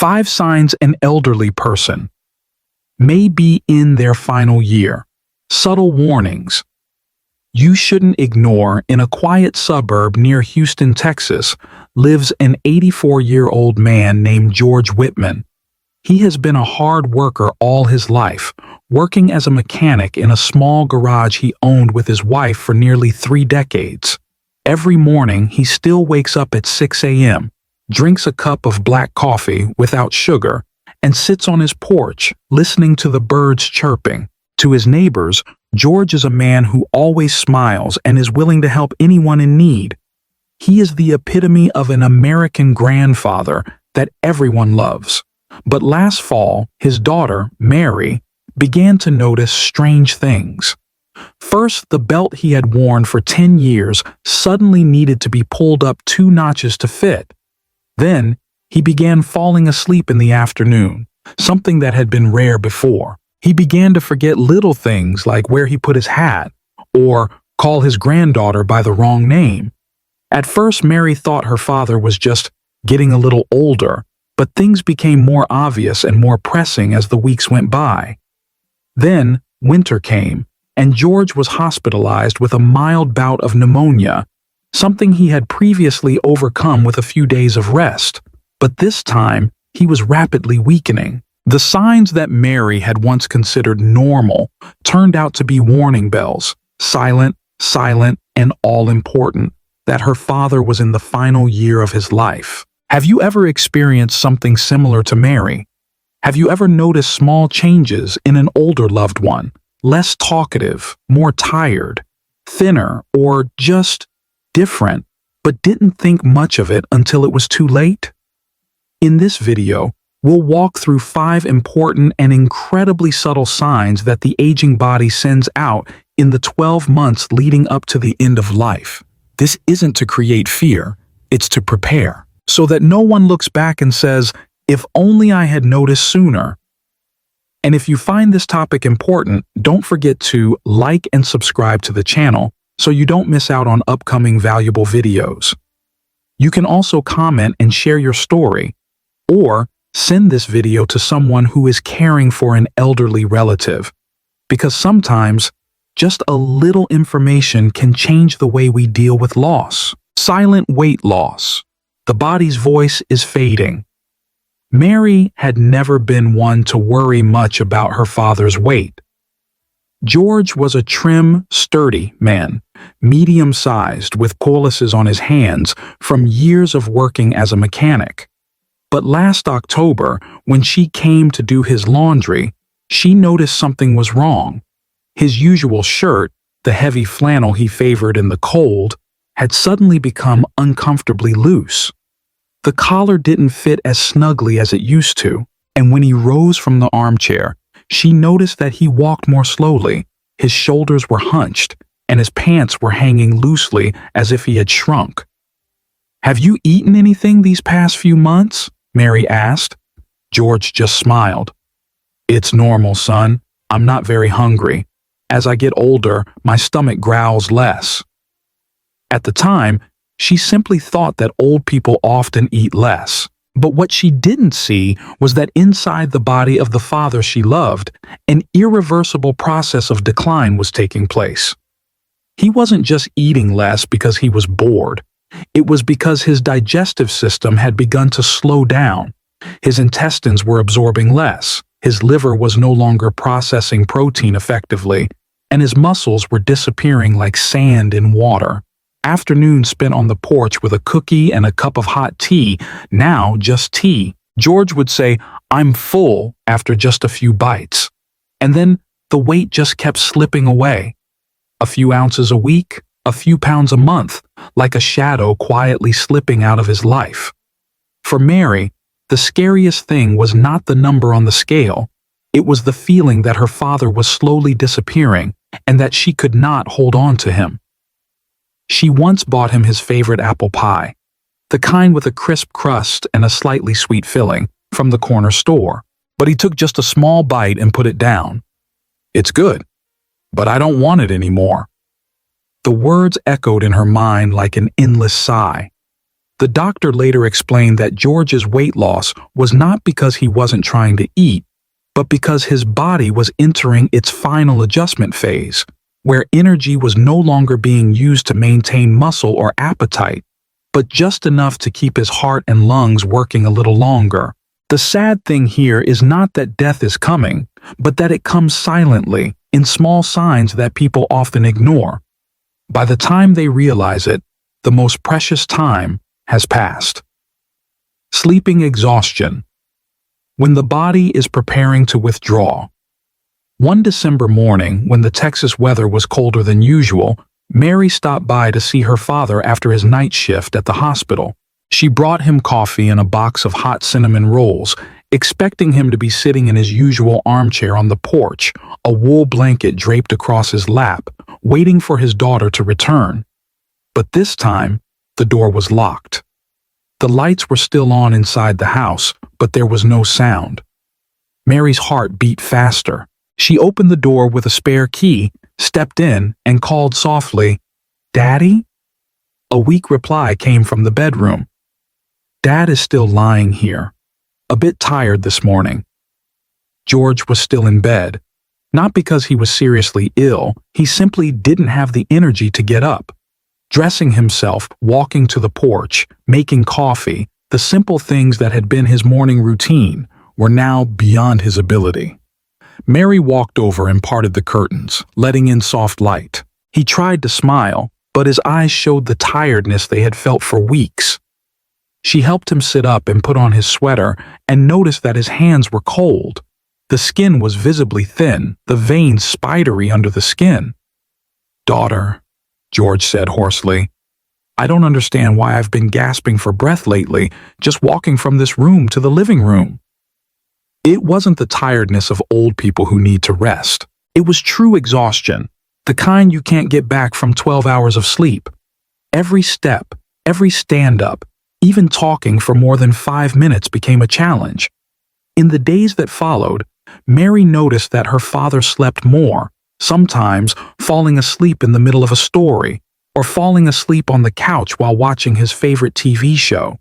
5 signs an elderly person may be in their final year. Subtle warnings. You shouldn't ignore. In a quiet suburb near Houston, Texas, lives an 84-year-old man named George Whitman. He has been a hard worker all his life, working as a mechanic in a small garage he owned with his wife for nearly 3 decades. Every morning, he still wakes up at 6 a.m., drinks a cup of black coffee without sugar, and sits on his porch, listening to the birds chirping. To his neighbors, George is a man who always smiles and is willing to help anyone in need. He is the epitome of an American grandfather that everyone loves. But last fall, his daughter, Mary, began to notice strange things. First, the belt he had worn for 10 years suddenly needed to be pulled up 2 notches to fit. Then, he began falling asleep in the afternoon, something that had been rare before. He began to forget little things like where he put his hat, or call his granddaughter by the wrong name. At first, Mary thought her father was just getting a little older, but things became more obvious and more pressing as the weeks went by. Then, winter came, and George was hospitalized with a mild bout of pneumonia, something he had previously overcome with a few days of rest. But this time, he was rapidly weakening. The signs that Mary had once considered normal turned out to be warning bells, silent, and all-important, that her father was in the final year of his life. Have you ever experienced something similar to Mary? Have you ever noticed small changes in an older loved one, less talkative, more tired, thinner, or just different, but didn't think much of it until it was too late? In this video, we'll walk through 5 important and incredibly subtle signs that the aging body sends out in the 12 months leading up to the end of life. This isn't to create fear, it's to prepare, so that no one looks back and says, "If only I had noticed sooner." And if you find this topic important, don't forget to like and subscribe to the channel so you don't miss out on upcoming valuable videos. You can also comment and share your story, or send this video to someone who is caring for an elderly relative, because sometimes just a little information can change the way we deal with loss. Silent weight loss. The body's voice is fading. Mary had never been one to worry much about her father's weight. George was a trim, sturdy man, medium-sized, with calluses on his hands from years of working as a mechanic. But last October, when she came to do his laundry, she noticed something was wrong. His usual shirt, the heavy flannel he favored in the cold, had suddenly become uncomfortably loose. The collar didn't fit as snugly as it used to, and when he rose from the armchair, she noticed that he walked more slowly, his shoulders were hunched, and his pants were hanging loosely as if he had shrunk. "Have you eaten anything these past few months?" Mary asked. George just smiled. "It's normal, son. I'm not very hungry. As I get older, my stomach growls less." At the time, she simply thought that old people often eat less. But what she didn't see was that inside the body of the father she loved, an irreversible process of decline was taking place. He wasn't just eating less because he was bored. It was because his digestive system had begun to slow down. His intestines were absorbing less, his liver was no longer processing protein effectively, and his muscles were disappearing like sand in water. Afternoons spent on the porch with a cookie and a cup of hot tea, now just tea. George would say, "I'm full," after just a few bites. And then the weight just kept slipping away. A few ounces a week, a few pounds a month, like a shadow quietly slipping out of his life. For Mary, the scariest thing was not the number on the scale. It was the feeling that her father was slowly disappearing and that she could not hold on to him. She once bought him his favorite apple pie, the kind with a crisp crust and a slightly sweet filling, from the corner store. But he took just a small bite and put it down. "It's good, but I don't want it anymore." The words echoed in her mind like an endless sigh. The doctor later explained that George's weight loss was not because he wasn't trying to eat, but because his body was entering its final adjustment phase, where energy was no longer being used to maintain muscle or appetite, but just enough to keep his heart and lungs working a little longer. The sad thing here is not that death is coming, but that it comes silently, in small signs that people often ignore. By the time they realize it, the most precious time has passed. Sleeping exhaustion. When the body is preparing to withdraw. One December morning, when the Texas weather was colder than usual, Mary stopped by to see her father after his night shift at the hospital. She brought him coffee and a box of hot cinnamon rolls, expecting him to be sitting in his usual armchair on the porch, a wool blanket draped across his lap, waiting for his daughter to return. But this time, the door was locked. The lights were still on inside the house, but there was no sound. Mary's heart beat faster. She opened the door with a spare key, stepped in, and called softly, "Daddy?" A weak reply came from the bedroom. "Dad is still lying here, a bit tired this morning." George was still in bed. Not because he was seriously ill, he simply didn't have the energy to get up. Dressing himself, walking to the porch, making coffee, the simple things that had been his morning routine were now beyond his ability. Mary walked over and parted the curtains, letting in soft light. He tried to smile, but his eyes showed the tiredness they had felt for weeks. She helped him sit up and put on his sweater and noticed that his hands were cold. The skin was visibly thin, the veins spidery under the skin. "Daughter," George said hoarsely, "I don't understand why I've been gasping for breath lately, just walking from this room to the living room." It wasn't the tiredness of old people who need to rest. It was true exhaustion, the kind you can't get back from 12 hours of sleep. Every step, every stand-up, even talking for more than 5 minutes became a challenge. In the days that followed, Mary noticed that her father slept more, sometimes falling asleep in the middle of a story, or falling asleep on the couch while watching his favorite TV show.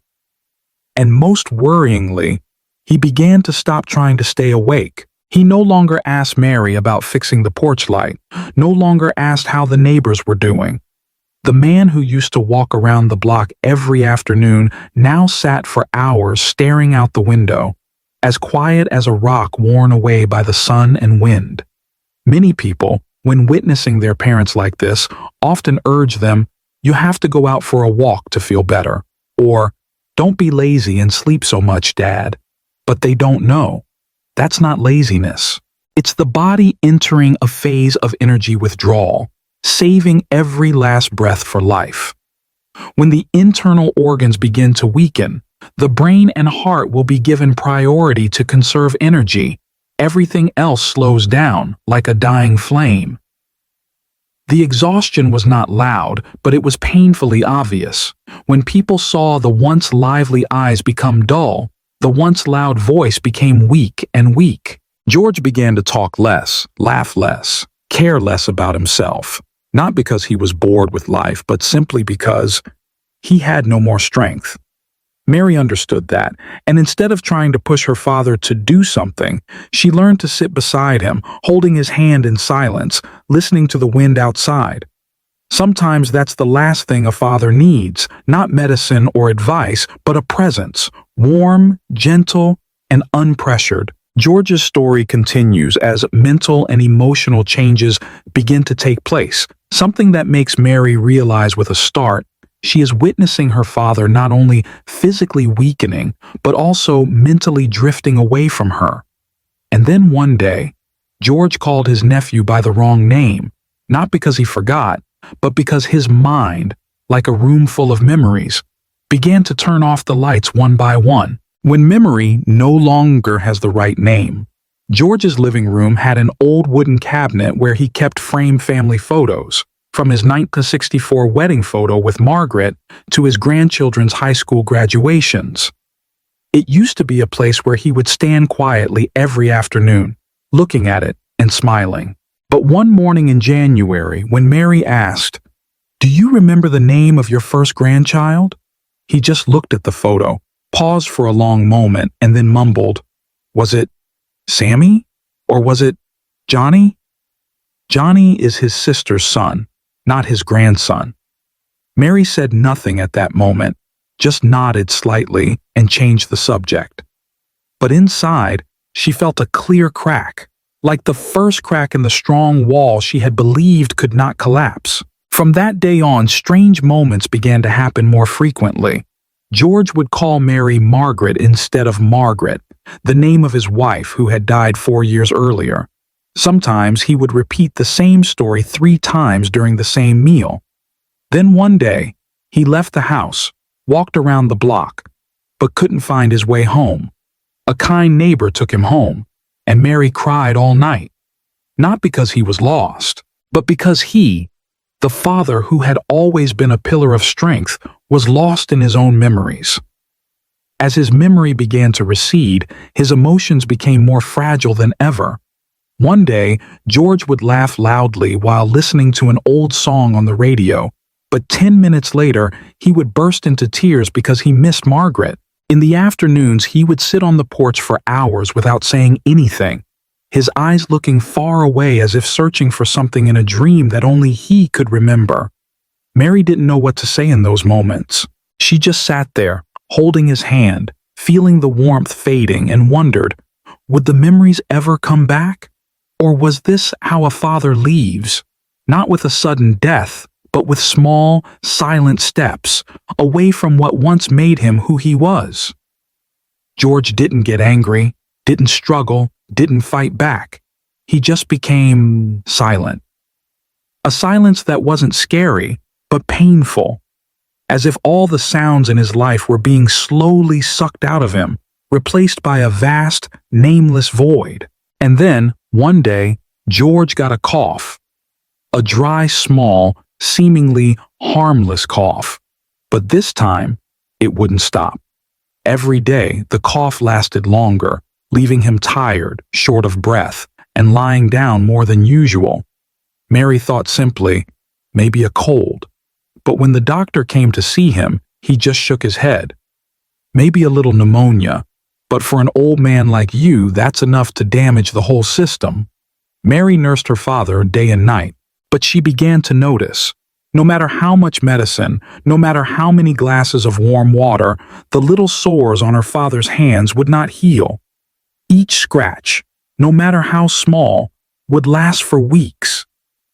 And most worryingly, he began to stop trying to stay awake. He no longer asked Mary about fixing the porch light, no longer asked how the neighbors were doing. The man who used to walk around the block every afternoon now sat for hours staring out the window, as quiet as a rock worn away by the sun and wind. Many people, when witnessing their parents like this, often urge them, "You have to go out for a walk to feel better," or "Don't be lazy and sleep so much, Dad." But they don't know. That's not laziness. It's the body entering a phase of energy withdrawal, saving every last breath for life. When the internal organs begin to weaken, the brain and heart will be given priority to conserve energy. Everything else slows down, like a dying flame. The exhaustion was not loud, but it was painfully obvious. When people saw the once lively eyes become dull, the once loud voice became weak and weak. George began to talk less, laugh less, care less about himself, not because he was bored with life, but simply because he had no more strength. Mary understood that, and instead of trying to push her father to do something, she learned to sit beside him, holding his hand in silence, listening to the wind outside. Sometimes that's the last thing a father needs, not medicine or advice, but a presence, warm, gentle, and unpressured. George's story continues as mental and emotional changes begin to take place, something that makes Mary realize with a start she is witnessing her father not only physically weakening, but also mentally drifting away from her. And then one day, George called his nephew by the wrong name, not because he forgot, but because his mind, like a room full of memories, began to turn off the lights one by one. When memory no longer has the right name, George's living room had an old wooden cabinet where he kept framed family photos, from his 1964 wedding photo with Margaret to his grandchildren's high school graduations. It used to be a place where he would stand quietly every afternoon, looking at it and smiling. But one morning in January, when Mary asked, "Do you remember the name of your first grandchild?" He just looked at the photo, paused for a long moment, and then mumbled, "Was it Sammy? Or was it Johnny?" Johnny is his sister's son, not his grandson. Mary said nothing at that moment, just nodded slightly and changed the subject. But inside, she felt a clear crack, like the first crack in the strong wall she had believed could not collapse. From that day on, strange moments began to happen more frequently. George would call Mary Margaret instead of Margaret, the name of his wife who had died 4 years earlier. Sometimes he would repeat the same story 3 times during the same meal. Then one day, he left the house, walked around the block, but couldn't find his way home. A kind neighbor took him home, and Mary cried all night. Not because he was lost, but because he, the father who had always been a pillar of strength, was lost in his own memories. As his memory began to recede, his emotions became more fragile than ever. One day, George would laugh loudly while listening to an old song on the radio, but 10 minutes later, he would burst into tears because he missed Margaret. In the afternoons, he would sit on the porch for hours without saying anything, his eyes looking far away as if searching for something in a dream that only he could remember. Mary didn't know what to say in those moments. She just sat there, holding his hand, feeling the warmth fading, and wondered, would the memories ever come back? Or was this how a father leaves, not with a sudden death, but with small, silent steps, away from what once made him who he was? George didn't get angry, didn't struggle, didn't fight back. He just became silent. A silence that wasn't scary, but painful, as if all the sounds in his life were being slowly sucked out of him, replaced by a vast, nameless void. And then, one day, George got a cough. A dry, small, seemingly harmless cough. But this time, it wouldn't stop. Every day, the cough lasted longer, leaving him tired, short of breath, and lying down more than usual. Mary thought simply, maybe a cold. But when the doctor came to see him, he just shook his head. Maybe a little pneumonia, but for an old man like you, that's enough to damage the whole system. Mary nursed her father day and night, but she began to notice. No matter how much medicine, no matter how many glasses of warm water, the little sores on her father's hands would not heal. Each scratch, no matter how small, would last for weeks.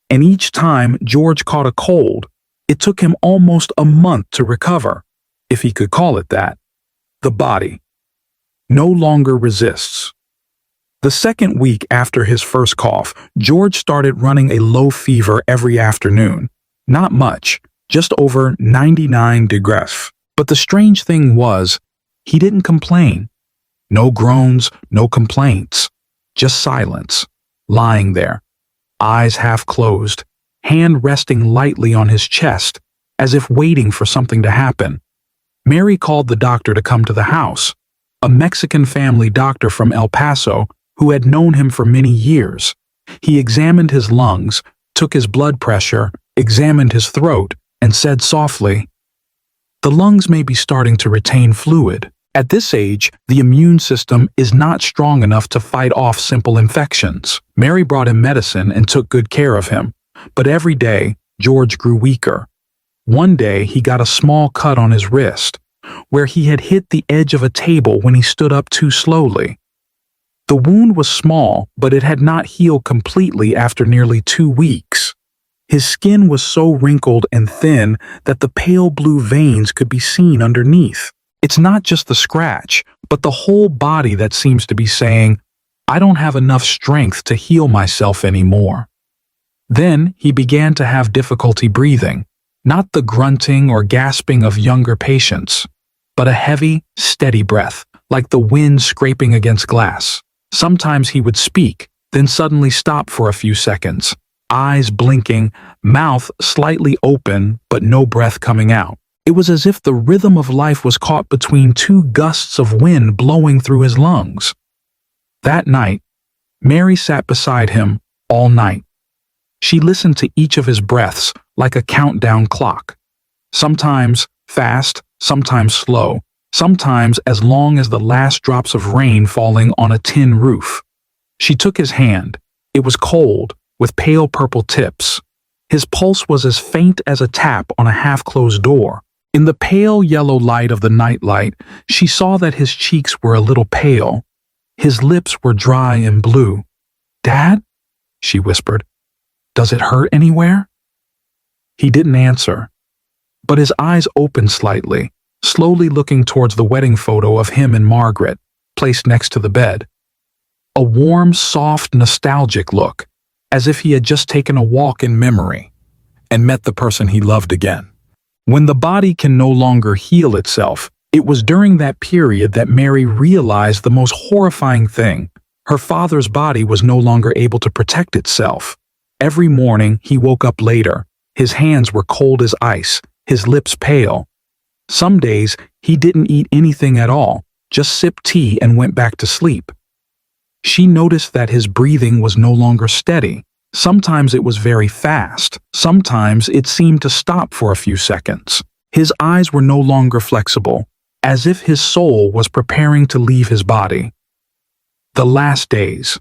And each time George caught a cold, it took him almost a month to recover, if he could call it that. The body no longer resists. The second week after his first cough, George started running a low fever every afternoon. Not much, just over 99 degrees. But the strange thing was, he didn't complain. No groans, no complaints, just silence, lying there, eyes half closed, hand resting lightly on his chest, as if waiting for something to happen. Mary called the doctor to come to the house, a Mexican family doctor from El Paso who had known him for many years. He examined his lungs, took his blood pressure, examined his throat, and said softly, "The lungs may be starting to retain fluid. At this age, the immune system is not strong enough to fight off simple infections." Mary brought him medicine and took good care of him, but every day, George grew weaker. One day, he got a small cut on his wrist, where he had hit the edge of a table when he stood up too slowly. The wound was small, but it had not healed completely after nearly 2 weeks. His skin was so wrinkled and thin that the pale blue veins could be seen underneath. It's not just the scratch, but the whole body that seems to be saying, "I don't have enough strength to heal myself anymore." Then he began to have difficulty breathing, not the grunting or gasping of younger patients, but a heavy, steady breath, like the wind scraping against glass. Sometimes he would speak, then suddenly stop for a few seconds, eyes blinking, mouth slightly open, but no breath coming out. It was as if the rhythm of life was caught between 2 gusts of wind blowing through his lungs. That night, Mary sat beside him all night. She listened to each of his breaths like a countdown clock, sometimes fast, sometimes slow, sometimes as long as the last drops of rain falling on a tin roof. She took his hand. It was cold, with pale purple tips. His pulse was as faint as a tap on a half-closed door. In the pale yellow light of the nightlight, she saw that his cheeks were a little pale. His lips were dry and blue. "Dad?" she whispered. "Does it hurt anywhere?" He didn't answer, but his eyes opened slightly, slowly looking towards the wedding photo of him and Margaret, placed next to the bed. A warm, soft, nostalgic look, as if he had just taken a walk in memory and met the person he loved again. When the body can no longer heal itself, it was during that period that Mary realized the most horrifying thing. Her father's body was no longer able to protect itself. Every morning he woke up later. His hands were cold as ice, his lips pale. Some days he didn't eat anything at all, just sipped tea and went back to sleep. She noticed that his breathing was no longer steady. Sometimes it was very fast. Sometimes it seemed to stop for a few seconds. His eyes were no longer flexible, as if his soul was preparing to leave his body. The last days.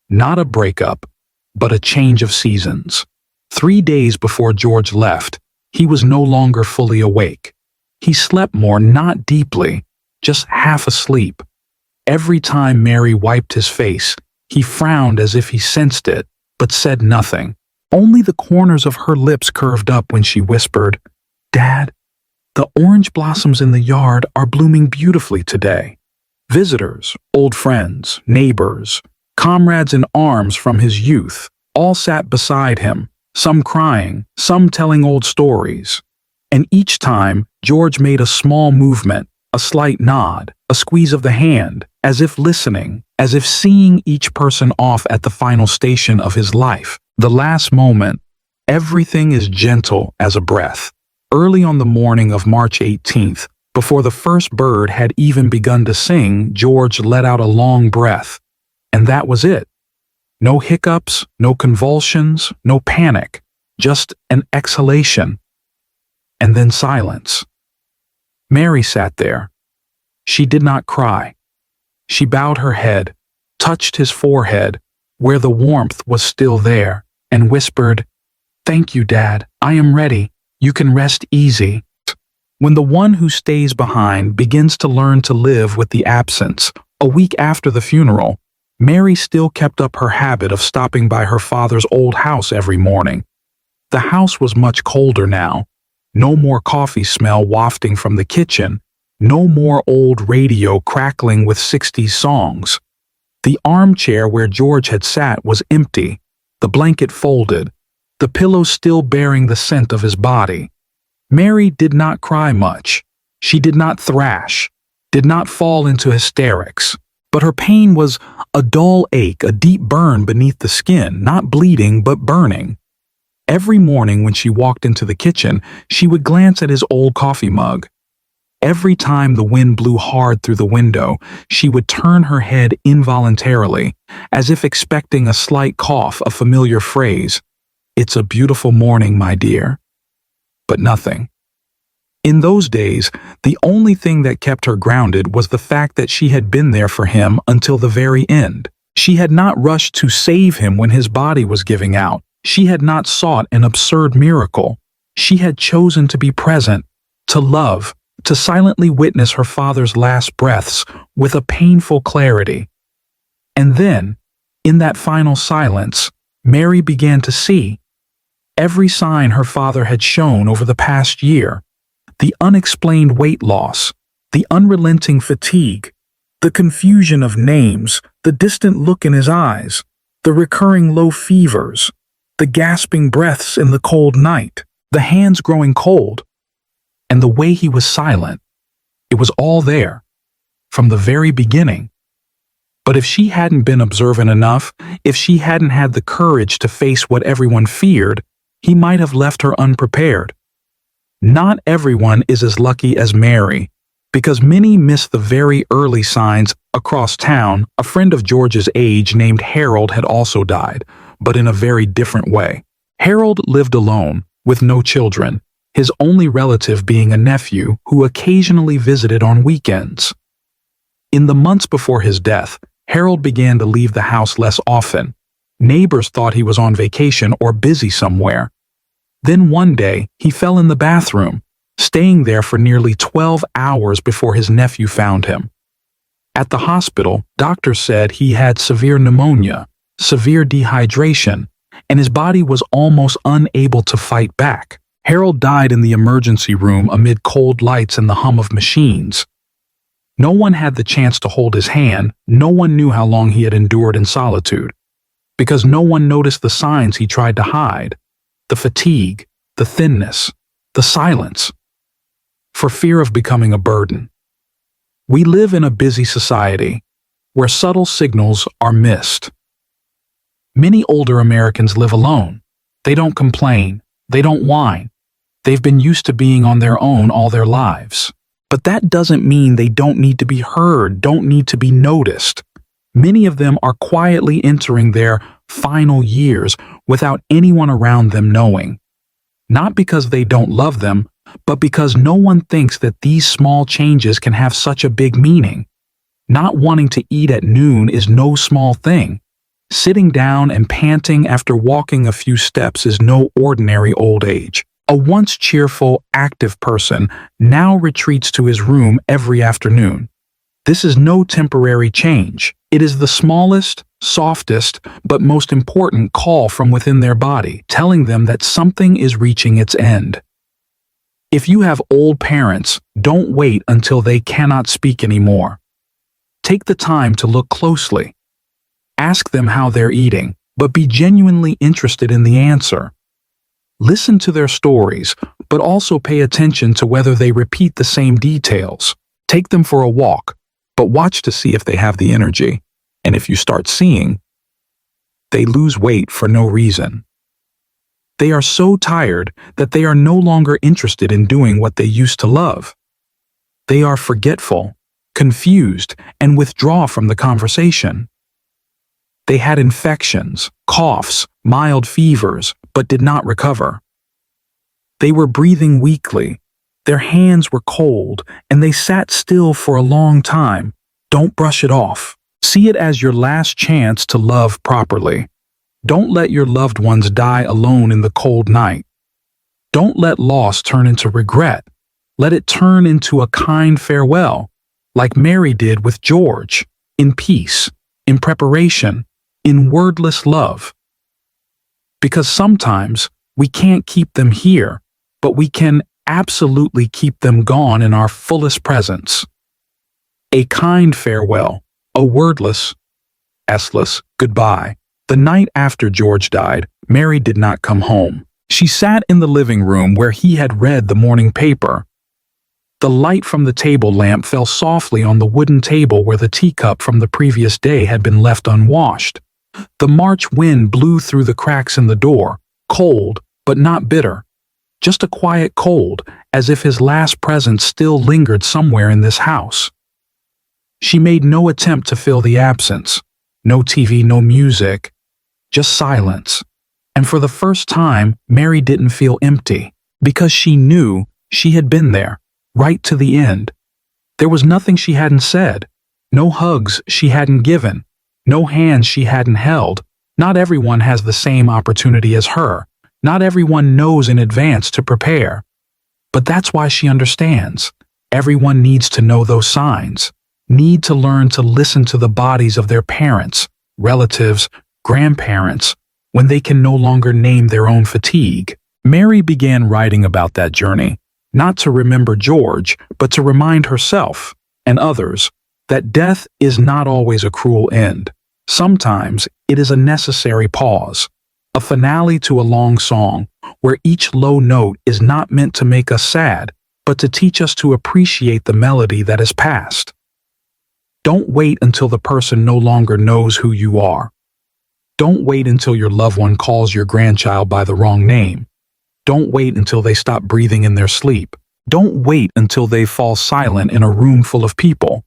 Not a breakup, but a change of seasons. 3 days before George left, he was no longer fully awake. He slept more, not deeply, just half asleep. Every time Mary wiped his face, he frowned as if he sensed it, but said nothing. Only the corners of her lips curved up when she whispered, "Dad, the orange blossoms in the yard are blooming beautifully today." Visitors, old friends, neighbors, comrades in arms from his youth, all sat beside him, some crying, some telling old stories. And each time, George made a small movement, a slight nod, a squeeze of the hand, as if listening, as if seeing each person off at the final station of his life. The last moment, everything is gentle as a breath. Early on the morning of March 18th, before the first bird had even begun to sing, George let out a long breath. And that was it. No hiccups, no convulsions, no panic, just an exhalation. And then silence. Mary sat there. She did not cry. She bowed her head, touched his forehead, where the warmth was still there, and whispered, "Thank you, Dad. I am ready. You can rest easy." When the one who stays behind begins to learn to live with the absence, a week after the funeral, Mary still kept up her habit of stopping by her father's old house every morning. The house was much colder now. No more coffee smell wafting from the kitchen. No more old radio crackling with 60s songs. The armchair where George had sat was empty, the blanket folded, the pillow still bearing the scent of his body. Mary did not cry much. She did not thrash, did not fall into hysterics. But her pain was a dull ache, a deep burn beneath the skin, not bleeding but burning. Every morning when she walked into the kitchen, she would glance at his old coffee mug. Every time the wind blew hard through the window, she would turn her head involuntarily, as if expecting a slight cough, a familiar phrase. "It's a beautiful morning, my dear." But nothing. In those days, the only thing that kept her grounded was the fact that she had been there for him until the very end. She had not rushed to save him when his body was giving out. She had not sought an absurd miracle. She had chosen to be present, to love, to silently witness her father's last breaths with a painful clarity. And then, in that final silence, Mary began to see every sign her father had shown over the past year. The unexplained weight loss, the unrelenting fatigue, the confusion of names, the distant look in his eyes, the recurring low fevers, the gasping breaths in the cold night, the hands growing cold, and the way he was silent. It was all there, from the very beginning. But if she hadn't been observant enough, if she hadn't had the courage to face what everyone feared, he might have left her unprepared. Not everyone is as lucky as Mary, because many miss the very early signs. Across town, a friend of George's age named Harold had also died, but in a very different way. Harold lived alone, with no children. his only relative being a nephew who occasionally visited on weekends. In the months before his death, Harold began to leave the house less often. Neighbors thought he was on vacation or busy somewhere. Then one day, he fell in the bathroom, staying there for nearly 12 hours before his nephew found him. At the hospital, doctors said he had severe pneumonia, severe dehydration, and his body was almost unable to fight back. Harold died in the emergency room amid cold lights and the hum of machines. No one had the chance to hold his hand, no one knew how long he had endured in solitude, because no one noticed the signs he tried to hide, the fatigue, the thinness, the silence, for fear of becoming a burden. We live in a busy society where subtle signals are missed. Many older Americans live alone. They don't complain, they don't whine. They've been used to being on their own all their lives. But that doesn't mean they don't need to be heard, don't need to be noticed. Many of them are quietly entering their final years without anyone around them knowing. Not because they don't love them, but because no one thinks that these small changes can have such a big meaning. Not wanting to eat at noon is no small thing. Sitting down and panting after walking a few steps is no ordinary old age. A once cheerful, active person now retreats to his room every afternoon. This is no temporary change. It is the smallest, softest, but most important call from within their body, telling them that something is reaching its end. If you have old parents, don't wait until they cannot speak anymore. Take the time to look closely. Ask them how they're eating, but be genuinely interested in the answer. Listen to their stories, but also pay attention to whether they repeat the same details. Take them for a walk, but watch to see if they have the energy. And if you start seeing, they lose weight for no reason. They are so tired that they are no longer interested in doing what they used to love. They are forgetful, confused, and withdraw from the conversation. They had infections, coughs, mild fevers, but did not recover. They were breathing weakly, their hands were cold, and they sat still for a long time. Don't brush it off. See it as your last chance to love properly. Don't let your loved ones die alone in the cold night. Don't let loss turn into regret. Let it turn into a kind farewell, like Mary did with George, in peace, in preparation, in wordless love. Because sometimes we can't keep them here, but we can absolutely keep them gone in our fullest presence. A kind farewell, a wordless, S-less goodbye. The night after George died, Mary did not come home. She sat in the living room where he had read the morning paper. The light from the table lamp fell softly on the wooden table where the teacup from the previous day had been left unwashed. The March wind blew through the cracks in the door, cold but not bitter. Just a quiet cold, as if his last presence still lingered somewhere in this house. She made no attempt to fill the absence. No TV, no music, just silence. And for the first time, Mary didn't feel empty, because she knew she had been there, right to the end. There was nothing she hadn't said, no hugs she hadn't given, no hands she hadn't held. Not everyone has the same opportunity as her. Not everyone knows in advance to prepare. But that's why she understands. Everyone needs to know those signs, need to learn to listen to the bodies of their parents, relatives, grandparents, when they can no longer name their own fatigue. Mary began writing about that journey, not to remember George, but to remind herself and others that death is not always a cruel end. Sometimes it is a necessary pause, a finale to a long song, where each low note is not meant to make us sad, but to teach us to appreciate the melody that is past. Don't wait until the person no longer knows who you are. Don't wait until your loved one calls your grandchild by the wrong name. Don't wait until they stop breathing in their sleep. Don't wait until they fall silent in a room full of people.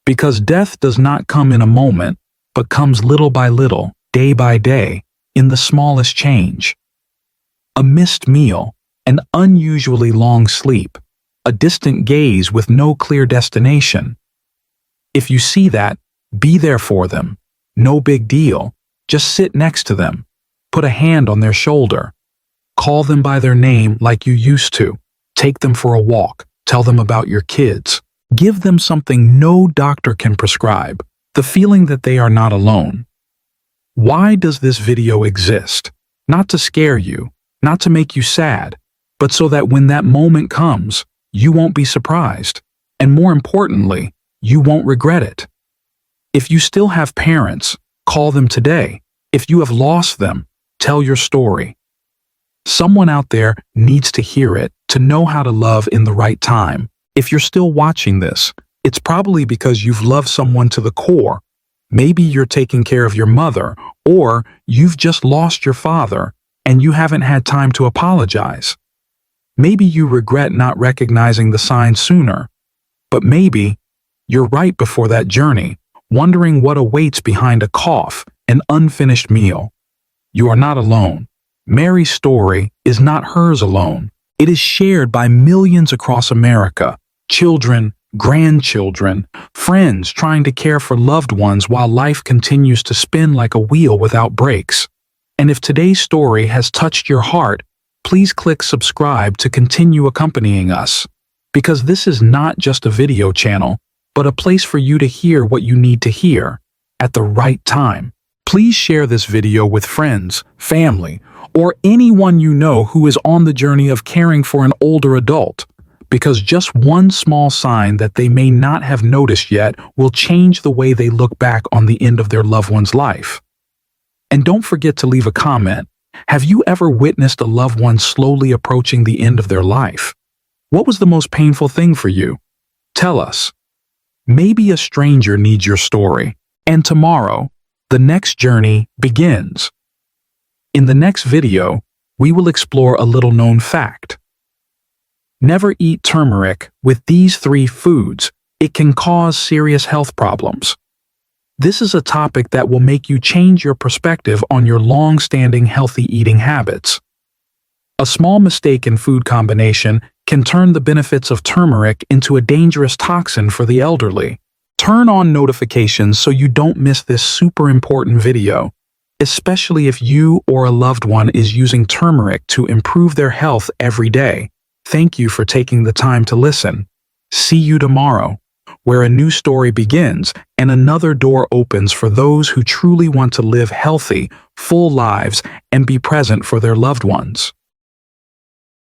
Because death does not come in a moment, but comes little by little, day by day, in the smallest change. A missed meal, an unusually long sleep, a distant gaze with no clear destination. If you see that, be there for them. No big deal. Just sit next to them. Put a hand on their shoulder. Call them by their name like you used to. Take them for a walk. Tell them about your kids. Give them something no doctor can prescribe, the feeling that they are not alone. Why does this video exist? Not to scare you, not to make you sad, but so that when that moment comes, you won't be surprised. And more importantly, you won't regret it. If you still have parents, call them today. If you have lost them, tell your story. Someone out there needs to hear it, to know how to love in the right time. If you're still watching this, it's probably because you've loved someone to the core. Maybe you're taking care of your mother, or you've just lost your father, and you haven't had time to apologize. Maybe you regret not recognizing the signs sooner. But maybe you're right before that journey, wondering what awaits behind a cough, an unfinished meal. You are not alone. Mary's story is not hers alone. It is shared by millions across America, children, grandchildren, friends trying to care for loved ones while life continues to spin like a wheel without brakes. And if today's story has touched your heart, please click subscribe to continue accompanying us. Because this is not just a video channel, but a place for you to hear what you need to hear at the right time. Please share this video with friends, family, or anyone you know who is on the journey of caring for an older adult, because just one small sign that they may not have noticed yet will change the way they look back on the end of their loved one's life. And don't forget to leave a comment. Have you ever witnessed a loved one slowly approaching the end of their life? What was the most painful thing for you? Tell us. Maybe a stranger needs your story, and tomorrow, the next journey begins. In the next video, we will explore a little-known fact. Never eat turmeric with these 3 foods. It can cause serious health problems. This is a topic that will make you change your perspective on your long-standing healthy eating habits. A small mistake in food combination can turn the benefits of turmeric into a dangerous toxin for the elderly. Turn on notifications so you don't miss this super important video, especially if you or a loved one is using turmeric to improve their health every day. Thank you for taking the time to listen. See you tomorrow, where a new story begins and another door opens for those who truly want to live healthy, full lives and be present for their loved ones.